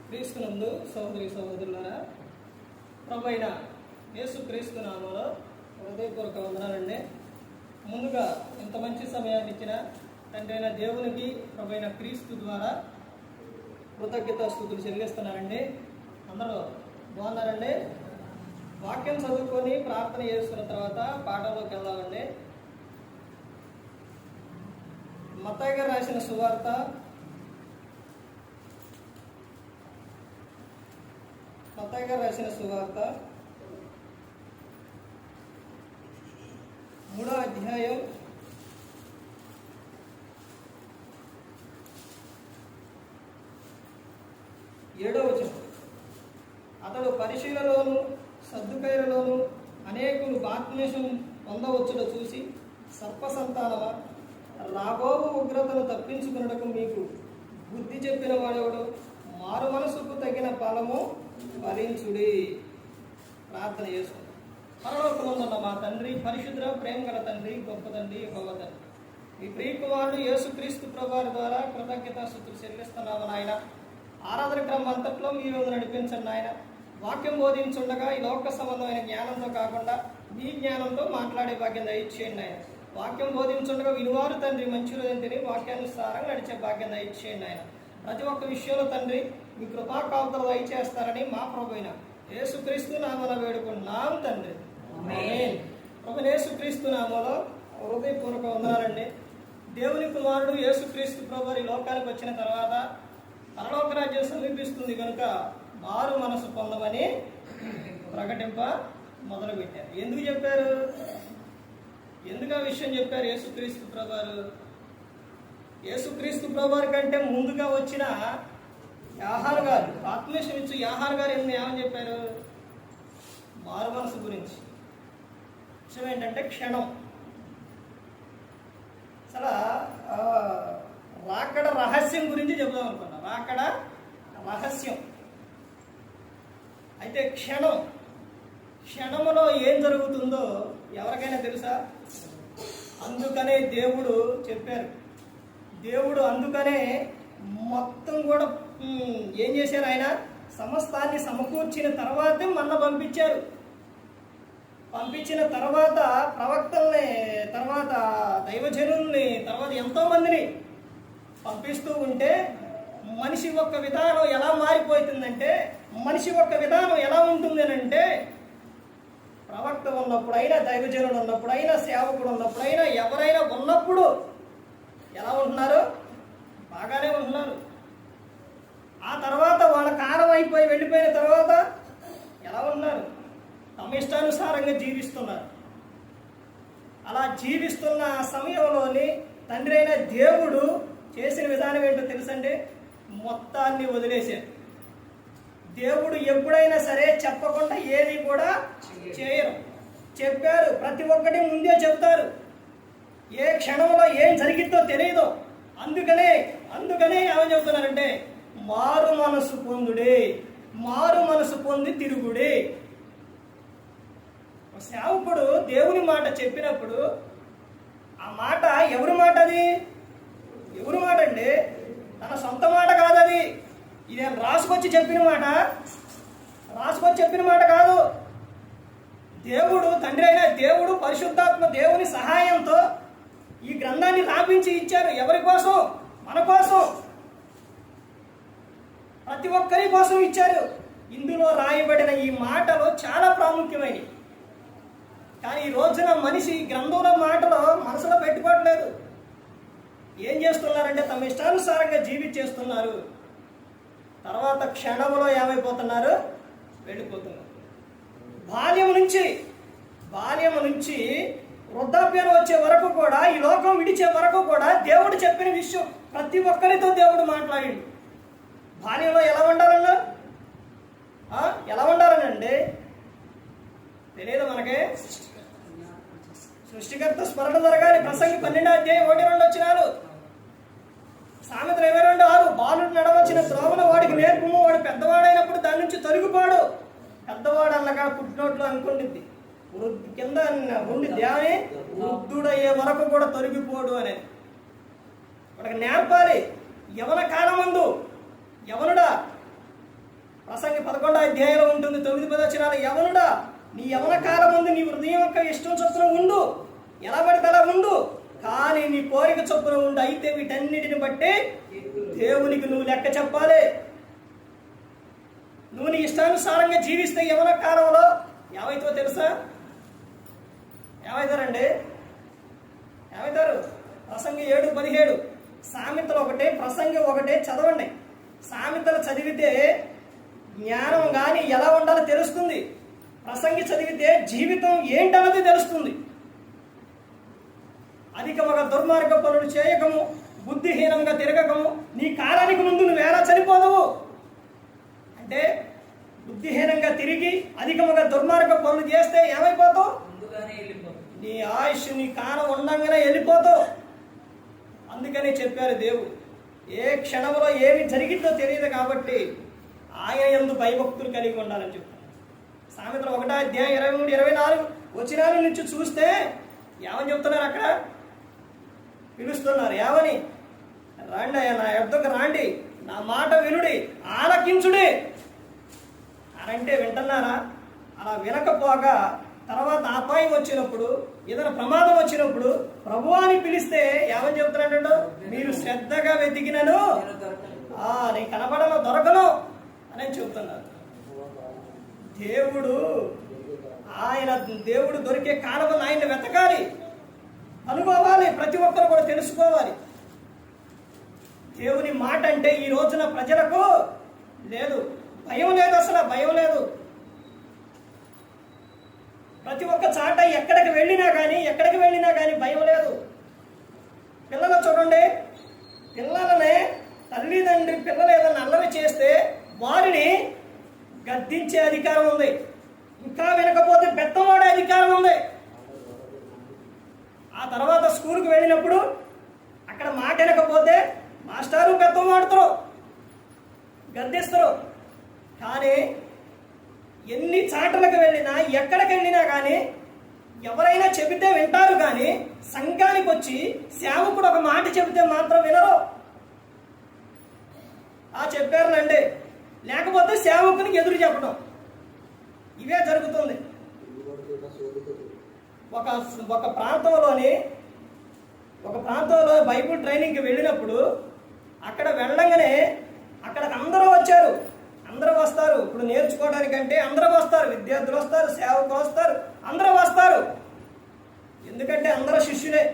క్రీస్తునందు సహోదరి సహోదరులారా, ప్రభు అయిన యేసు క్రీస్తు నామములో హృదయపూర్వక వందనాలండి. ముందుగా ఇంత మంచి సమయాన్ని ఇచ్చిన తండ్రి అయిన దేవునికి ప్రభు అయిన క్రీస్తు ద్వారా కృతజ్ఞతాస్తుతులు చెల్లిస్తున్నానండి. అందరూ బాగున్నారండి? వాక్యం చదువుకొని ప్రార్థన చేసుకున్న తర్వాత పాఠంలోకి వెళ్దామండి. మత్తయి గారు రాసిన సువార్త 3వ అధ్యాయం 7వ వచనం. అతడు పరిశీలలోను సద్దుకైలలోను అనేకులు బాప్తిస్మం పొందవచ్చుట చూసి, సర్పసంతానమా, రాబోవు ఉగ్రతను తప్పించుకున్నటకు మీకు బుద్ధి చెప్పిన వాడెవడు? మారు మనసుకు తగిన ఫలము ఫలించుడి. ప్రార్థన చేసుకుందాం. పరలోకమందున్న మా తండ్రి, పరిశుద్ధ ప్రేమ గల తండ్రి, గొప్ప తండ్రి, యెహోవా తండ్రి, మీ ప్రియ కుమారుడు యేసుక్రీస్తు ప్రభువారి ద్వారా కృతజ్ఞతాస్తుతులు చెల్లిస్తున్నాము నాయన. ఆరాధన క్రమం అంతట్లో మీరు నడిపించండి నాయన. వాక్యం బోధించుండగా ఈ లోక సంబంధమైన జ్ఞానంతో కాకుండా మీ జ్ఞానంతో మాట్లాడే భాగ్యం దయచేయండి నాయన. వాక్యం బోధించుండగా వినువారు తండ్రి మంచి రోజున తిని వాక్యానుసారంగా నడిచే భాగ్యం దయచేయండి నాయన. ప్రతి ఒక్క విషయంలో తండ్రి మీ కృపా కాపుదలు దయచేస్తారని మా ప్రభువైన యేసుక్రీస్తు నామమున వేడుకుంటున్నాం తండ్రి. ఆమేన్. ప్రభువైన యేసుక్రీస్తు నామములో హృదయపూర్వక వందనాలండి. దేవుని కుమారుడు యేసుక్రీస్తు ప్రభువు ఈ లోకానికి వచ్చిన తర్వాత పరలోక రాజ్యం సమీపిస్తుంది కనుక మారు మనసు పొందమని ప్రకటింప మొదలుపెట్టారు. ఎందుకు చెప్పారు? ఎందుకు ఆ విషయం చెప్పారు? యేసుక్రీస్తు ప్రభువారు యేసుక్రీస్తు ప్రభువారి కంటే ముందుగా వచ్చిన యాహారు గారు, బాప్తిస్మం ఇచ్చు యాహారు గారు ఏమని చెప్పారు? మారు మనసు గురించి. విషయం ఏంటంటే క్షణం. అసలు రాకడ రహస్యం గురించి చెబుదాం అనుకున్నా. రాకడ రహస్యం అయితే క్షణములో ఏం జరుగుతుందో ఎవరికైనా తెలుసా? అందుకనే దేవుడు చెప్పారు. దేవుడు అందుకనే మొత్తం కూడా ఏం చేశారు? ఆయన సమస్తాన్ని సమకూర్చిన తర్వాతే మన్న పంపించారు. పంపించిన తర్వాత ప్రవక్తల్ని, తర్వాత దైవజనుల్ని, తర్వాత ఎంతో మందిని పంపిస్తూ ఉంటే మనిషి యొక్క విధానం ఎలా మారిపోతుందంటే, మనిషి యొక్క విధానం ఎలా ఉంటుంది అంటే, ప్రవక్త ఉన్నప్పుడైనా, దైవజనుడు ఉన్నప్పుడైనా, సేవకుడు ఉన్నప్పుడైనా, ఎవరైనా ఉన్నప్పుడు ఎలా ఉంటున్నారు? బాగానే ఉంటున్నారు. ఆ తర్వాత వాళ్ళ కాలం అయిపోయి వెళ్ళిపోయిన తర్వాత ఎలా ఉన్నారు? తమ ఇష్టానుసారంగా జీవిస్తున్నారు. అలా జీవిస్తున్న సమయంలోని తండ్రి అయిన దేవుడు చేసిన విధానం ఏంటో తెలుసండి? మొత్తాన్ని వదిలేశారు. దేవుడు ఎప్పుడైనా సరే చెప్పకుండా ఏది కూడా చేయరు. చెప్పారు, ప్రతి ఒక్కటి ముందే చెప్తారు. ఏ క్షణంలో ఏం జరిగిద్దో తెలియదు. అందుకనే ఏమని చెబుతున్నారంటే, మారు మనసు పొందుడే, మారు మనసు పొంది తిరుగుడే. సేవకుడు దేవుని మాట చెప్పినప్పుడు ఆ మాట ఎవరి మాట? అది ఎవరి మాట అండి? తన సొంత మాట కాదు. అది ఇదేం రాసుకొచ్చి చెప్పిన మాట కాదు. దేవుడు, తండ్రి అయిన దేవుడు పరిశుద్ధాత్మ దేవుని సహాయంతో ఈ గ్రంథాన్ని రాపించి ఇచ్చారు. ఎవరి కోసం? మన కోసం, ప్రతి ఒక్కరి కోసం ఇచ్చారు. ఇందులో రాయబడిన ఈ మాటలు చాలా ప్రాముఖ్యమైనవి. కానీ ఈ రోజున మనిషి గ్రంథంలో మాటలు మనసులో పెట్టుకోవట్లేదు. ఏం చేస్తున్నారంటే తమ ఇష్టానుసారంగా జీవించేస్తున్నారు. తర్వాత క్షణంలో ఏమైపోతున్నారు? వెళ్ళిపోతున్నారు. బాల్యం నుంచి వృద్ధాప్యం వచ్చే వరకు కూడా, ఈ లోకం విడిచే వరకు కూడా దేవుడు చెప్పిన విషయం ప్రతి ఒక్కరితో దేవుడు మాట్లాడిండు. బాల్యంలో ఎలా ఉండాలనండి తెలియదు మనకి. సృష్టికర్త స్మరణ జరగాలి. ప్రసంగి 12వ అధ్యాయం 1-2 వచనాలు. సామెతలు 22:6. బాలుడు నడవచ్చిన త్రోవను వాడికి నేర్పుము, వాడు పెద్దవాడైనప్పుడు దాని నుంచి తొలగిపోడు. పెద్దవాడు అన్నగా పుట్టినట్లు అనుకుంటుంది, కింద ఉండి దేవని వృద్ధుడయ్యే వరకు కూడా తొలగిపోడు అనేది వాడికి నేర్పాలి. యవన కాలమందు యవనుడా ప్రసంగి 11వ అధ్యాయంలో ఉంటుంది 9-10 వచనాలు. యవనుడా, నీ యవన కాలం ముందు నీ హృదయం యొక్క ఇష్టం చొప్పున ఉండు, ఎలా పడితే అలా ఉండు, కానీ నీ కోరిక చొప్పున ఉండు. అయితే వీటన్నిటిని బట్టి దేవునికి నువ్వు లెక్క చెప్పాలి. నువ్వు నీ ఇష్టానుసారంగా జీవిస్తే యవన కాలంలో ఏమైతో తెలుసా? ఏమవుతారండి? ఏమవుతారు? ప్రసంగి 7:17, సామెతలు 1, ప్రసంగి 1 చదవండి. సామెతలు చదివితే జ్ఞానం కానీ ఎలా ఉండాలో తెలుస్తుంది. ప్రసంగి చదివితే జీవితం ఏంటన్నది తెలుస్తుంది. అధికముగా దుర్మార్గ పనులు చేయకము, బుద్ధిహీనంగా తిరగకము, నీ కాలానికి ముందు నువ్వు ఎలా చనిపోదవు అంటే, బుద్ధిహీనంగా తిరిగి అధికముగా దుర్మార్గ పనులు చేస్తే ఏమైపోతావు? నీ ఆయుష్ నీ కాలం ఉండంగానే వెళ్ళిపోతావు. అందుకని చెప్పారు దేవుడు, ఏ క్షణంలో ఏమి జరిగిందో తెలియదు కాబట్టి ఆయన యందు భయభక్తులు కలిగి ఉండాలని చెప్పారు. సామెతలు 1వ అధ్యాయం 23-24 వచనాల నుంచి చూస్తే ఏమని చెప్తున్నారు? అక్కడ పిలుస్తున్నారు. ఏమని? రాండి అయ్యా, నా యొద్దకు రాండి, నా మాట వినుడి, ఆలకించుడి అని అంటే వింటున్నారా? అలా వినకపోగా తర్వాత అపాయం వచ్చినప్పుడు, ఏదైనా ప్రమాదం వచ్చినప్పుడు ప్రభువాని పిలిస్తే ఏమని చెప్తున్నాడు? మీరు శ్రద్ధగా వెతికినను నేను కనబడను, దొరకను అని చెప్తున్నారు. దేవుడు దొరికే కాలంలో ఆయన్ని వెతకాలి, అనుకోవాలి, ప్రతి ఒక్కరు కూడా తెలుసుకోవాలి. దేవుని మాట అంటే ఈ రోజున ప్రజలకు లేదు, భయం లేదు, అసలు భయం లేదు. ప్రతి ఒక్క చాట ఎక్కడికి వెళ్ళినా కానీ భయం లేదు. పిల్లలు చూడండి, పిల్లలనే తల్లిదండ్రి పిల్లలు ఏదైనా అల్లరి చేస్తే వారిని గద్దించే అధికారం ఉంది. ఇంకా వినకపోతే బెత్తవాడే అధికారం ఉంది. ఆ తర్వాత స్కూల్కి వెళ్ళినప్పుడు అక్కడ మాట వినకపోతే మాస్టారు బెత్తం వాడుతారు, గద్దిస్తారు. కానీ ఎన్ని చాటలకు వెళ్ళినా, ఎక్కడికి వెళ్ళినా కానీ ఎవరైనా చెబితే వింటారు. కానీ సంఘానికి వచ్చి సేవకుడు ఒక మాట చెబితే మాత్రం వినరు. చెప్పారునండి, లేకపోతే సేవకునికి ఎదురు చెప్పడం, ఇవే జరుగుతుంది. ఒక ప్రాంతంలో బైబిల్ ట్రైనింగ్కి వెళ్ళినప్పుడు అక్కడ వెళ్ళంగానే అక్కడికి అందరూ వచ్చారు. అందరూ వస్తారు, ఇప్పుడు నేర్చుకోవడానికంటే అందరూ వస్తారు, విద్యార్థులు వస్తారు, సేవకులు వస్తారు, అందరూ వస్తారు. ఎందుకంటే అందరూ శిష్యులే.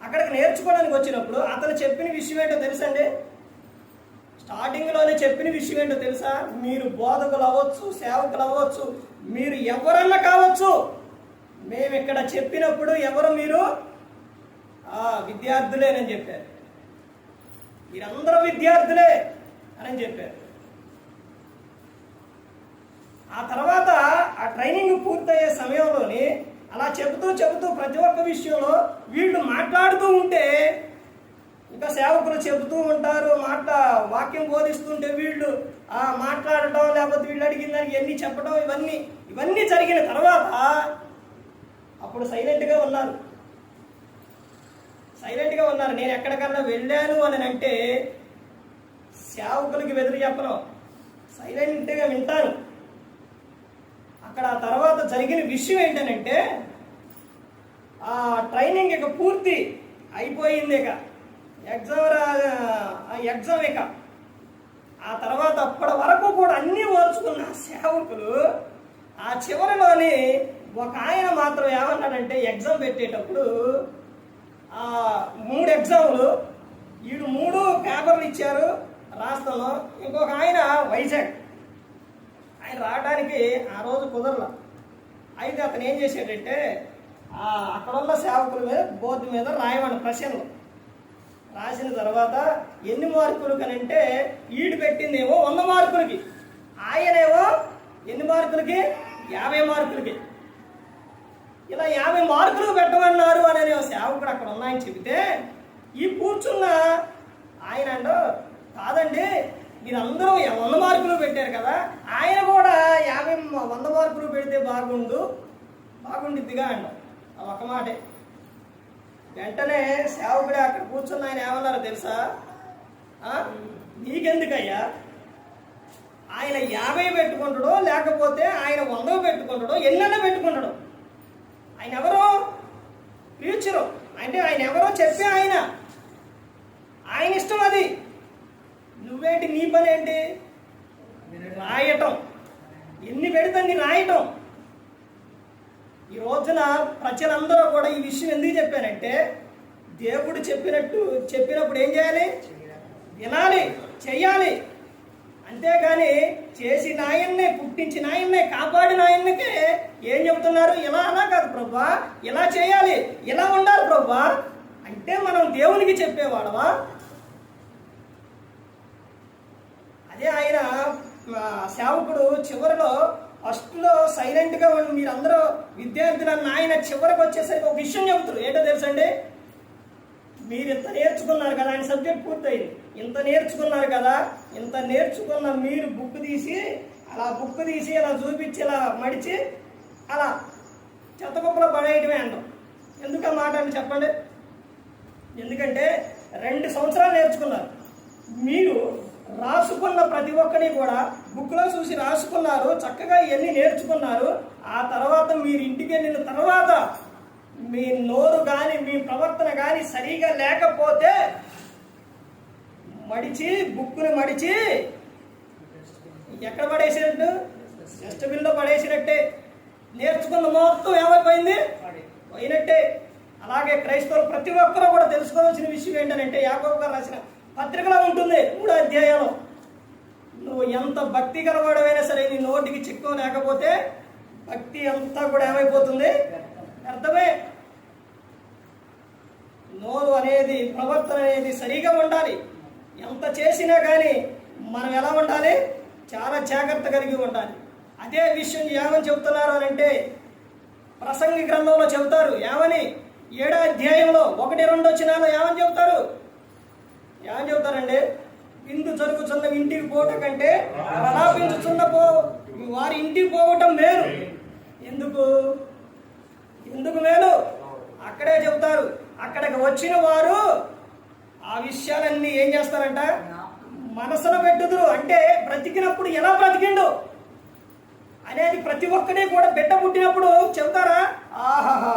అక్కడికి నేర్చుకోవడానికి వచ్చినప్పుడు అతను చెప్పిన విషయం ఏంటో తెలుసండి? స్టార్టింగ్లోనే చెప్పిన విషయం ఏంటో తెలుసా? మీరు బోధకులు అవ్వచ్చు, సేవకులు అవ్వచ్చు, మీరు ఎవరన్నా కావచ్చు, మేము ఇక్కడ చెప్పినప్పుడు ఎవరు మీరు విద్యార్థులేనని చెప్పారు. మీరందరూ విద్యార్థులే అని చెప్పారు. ఆ తర్వాత ఆ ట్రైనింగ్ పూర్తయ్యే సమయంలోని అలా చెబుతూ ప్రతి ఒక్క విషయంలో వీళ్ళు మాట్లాడుతూ ఉంటే, ఇంకా సేవకులు చెబుతూ ఉంటారు, వాక్యం బోధిస్తుంటే వీళ్ళు మాట్లాడటం, లేకపోతే వీళ్ళు అడిగిన దానికి ఎన్ని చెప్పడం, ఇవన్నీ జరిగిన తర్వాత అప్పుడు సైలెంట్గా ఉన్నారు. నేను ఎక్కడికన్నా వెళ్ళాను అని అంటే సేవకులకి ఎదురు చెప్పను, సైలెంట్గా వింటాను. అక్కడ ఆ తర్వాత జరిగిన విషయం ఏంటనంటే, ఆ ట్రైనింగ్ ఇక పూర్తి అయిపోయింది. ఇక ఎగ్జామ్ ఇక ఆ తర్వాత అప్పటి వరకు కూడా అన్నీ ఓర్చుకున్న సేవకులు ఆ చివరిలోని ఒక ఆయన మాత్రం ఏమన్నాడంటే, ఎగ్జామ్ పెట్టేటప్పుడు 3 ఎగ్జాములు, వీడు 3 పేపర్లు ఇచ్చారు రాష్ట్రంలో. ఇంకొక ఆయన వైజాగ్, ఆయన రావడానికి ఆ రోజు కుదరలా. అయితే అతను ఏం చేశాడంటే, అక్కడున్న సేవకుల మీద బోర్డు మీద రాయమని ప్రశ్నలు రాసిన తర్వాత ఎన్ని మార్కులు కనంటే, ఈడు పెట్టిందేమో 100 మార్కులకి, ఆయనేమో ఎన్ని మార్కులకి? 50 మార్కులకి. ఇలా 50 మార్కులు పెట్టమన్నారు అనే సేవకుడు అక్కడ ఉన్నాయని చెబితే, ఈ కూర్చున్న ఆయన అంటూ, కాదండి మీరందరూ 100 మార్కులు పెట్టారు కదా, ఆయన కూడా 100 మార్కులు పెడితే బాగుండిద్దిగా అంట. ఒక మాటే. వెంటనే సేవకుడే అక్కడ కూర్చున్న ఆయన ఏమన్నారో తెలుసా? నీకెందుకయ్యా, ఆయన 50 పెట్టుకుంటాడో లేకపోతే ఆయన 100 పెట్టుకుంటాడో ఎన్నైనా పెట్టుకుంటాడు. ఆయన ఎవరో ఫ్యూచరు అంటే ఆయన ఎవరో చెప్పే ఆయన ఇష్టం అది. నువ్వేంటి, నీ పని ఏంటి? రాయటం. ఎన్ని పెడితే రాయటం. ఈ రోజున ప్రజలందరూ కూడా ఈ విషయం ఎందుకు చెప్పానంటే, దేవుడు చెప్పినప్పుడు ఏం చేయాలి? వినాలి, చెయ్యాలి. అంతేగాని చేసిన ఆయన్నే, పుట్టించిన ఆయన్నే, కాపాడిన ఆయనకే ఏం చెబుతున్నారు? ఇలా అలా కాదు ప్రభువా, ఇలా చేయాలి, ఇలా ఉండాలి ప్రభువా అంటే మనం దేవునికి చెప్పేవాడవా? అదే ఆయన సేవకుడు చివరిలో, ఫస్ట్లో సైలెంట్గా మీరందరూ విద్యార్థులన్న ఆయన చివరికి వచ్చేసరికి ఒక విషయం చెబుతారు. ఏంటో తెలుసండి? మీరు ఇంత నేర్చుకున్నారు కదా, ఆయన సబ్జెక్ట్ పూర్తయింది. ఇంత నేర్చుకున్నారు కదా, ఇంత నేర్చుకున్న మీరు బుక్ తీసి అలా చూపించి ఇలా మడిచి అలా చెత్తకుప్పలో పడేయటమే అంటాం. ఎందుకు ఆ మాట అని చెప్పండి? ఎందుకంటే 2 సంవత్సరాలు నేర్చుకున్నారు. మీరు రాసుకున్న ప్రతి ఒక్కరిని కూడా బుక్లో చూసి రాసుకున్నారు, చక్కగా ఇవన్నీ నేర్చుకున్నారు. ఆ తర్వాత మీరు ఇంటికి వెళ్ళిన తర్వాత మీ నోరు కానీ మీ ప్రవర్తన కానీ సరిగా లేకపోతే బుక్కుని మడిచి ఎక్కడ పడేసినట్టు? డస్ట్బిన్లో పడేసినట్టే. నేర్చుకున్న మొత్తం ఏమైపోయింది? పోయినట్టే. అలాగే క్రైస్తవులు ప్రతి ఒక్కరూ కూడా తెలుసుకోవాల్సిన విషయం ఏంటంటే, యాకోబు గారు రాసిన పత్రికలో ఉంటుంది 3వ అధ్యాయంలో, నువ్వు ఎంత భక్తి గలవాడమైనా సరే నీ నోటికి చిక్కం లేకపోతే భక్తి అంతా కూడా ఏమైపోతుంది? అర్థమే. నోరు అనేది, ప్రవర్తన అనేది సరిగా ఉండాలి. ఎంత చేసినా కానీ మనం ఎలా ఉండాలి? చాలా జాగ్రత్త కలిగి ఉండాలి. అదే విషయం ఏమని చెబుతున్నారు అని అంటే, ప్రసంగి గ్రంథంలో చెబుతారు. ఏమని? 7వ అధ్యాయంలో 1-2 వచనాలు ఏమని చెబుతారండి? విందు జరుగుతున్న ఇంటికి పోవటం కంటే ప్రలాపించుచున్న వారి ఇంటికి పోవటం మేలు. ఎందుకు మేలు? అక్కడే చెబుతారు. అక్కడికి వచ్చిన వారు ఆ విషయాలన్నీ ఏం చేస్తారంట? మనసులో పెట్టుదురు. అంటే బ్రతికినప్పుడు ఎలా బ్రతికిండు అనేది ప్రతి ఒక్కడే కూడా బిడ్డ పుట్టినప్పుడు చెబుతారా? ఆహాహా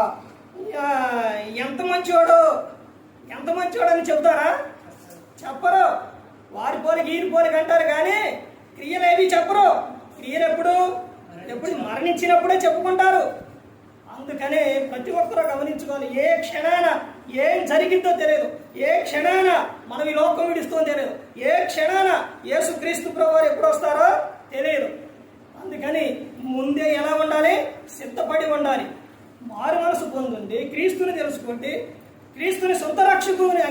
ఎంత మంచోడు అని చెబుతారా? చెప్పరు. వారి పోలికి ఈరి పోలికి అంటారు కానీ క్రియలు ఏవి చెప్పరు. క్రియలు ఎప్పుడు మరణించినప్పుడే చెప్పుకుంటారు. అందుకనే ప్రతి ఒక్కరూ గమనించుకోవాలి. ఏ క్షణాన ఏం జరిగిందో తెలియదు. ఏ క్షణాన మనం ఈ లోకం విడుస్తుందో తెలియదు. ఏ క్షణాన యేసుక్రీస్తు ప్రభువారు ఎప్పుడు వస్తారో తెలియదు. అందుకని ముందే ఎలా ఉండాలి? సిద్ధపడి ఉండాలి. మారు మనసు పొందండి, క్రీస్తుని తెలుసుకోండి, క్రీస్తుని సొంత రక్షకుని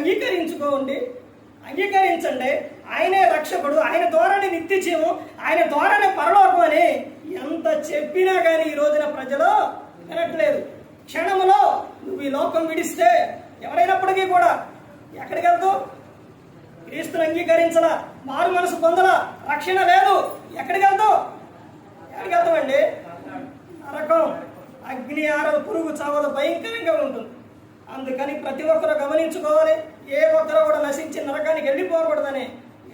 అంగీకరించండి. ఆయనే రక్షకుడు, ఆయన ద్వారానే నిత్య జీవం, ఆయన ద్వారానే పరలోకం అని ఎంత చెప్పినా కానీ ఈ రోజున ప్రజలు వినట్లేదు. క్షణంలో నువ్వు ఈ లోకం విడిస్తే ఎవరైనప్పటికీ కూడా ఎక్కడికి వెళ్తావు? క్రీస్తుని అంగీకరించలా, మారు మనసు పొందలా, రక్షణ లేదు. ఎక్కడికి వెళ్తామండి? నరకం, అగ్ని ఆరదు, పురుగు చావదు, భయంకరంగా ఉంటుంది. అందుకని ప్రతి ఒక్కరూ గమనించుకోవాలి. ఏ ఒక్కరూ కూడా నశించి నరకానికి వెళ్ళిపోకూడదని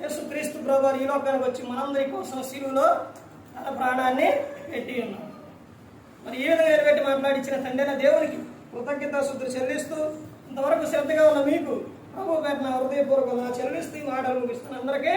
యేసుక్రీస్తు ప్రభువారు ఈ లోకానికి వచ్చి మనందరి కోసం శిలువలో తన ప్రాణాన్ని పెట్టి ఉన్నాడు. మరి ఈ విధంగా నిలబెట్టి మాట్లాడించిన తండ్రి దేవునికి కృతజ్ఞతాస్తుతులు చెల్లిస్తూ, ఇంతవరకు శ్రద్ధగా ఉన్న మీకు ప్రభు పేరున హృదయపూర్వకంగా చెల్లిస్తూ మాటలు ముగిస్తున్న అందరికీ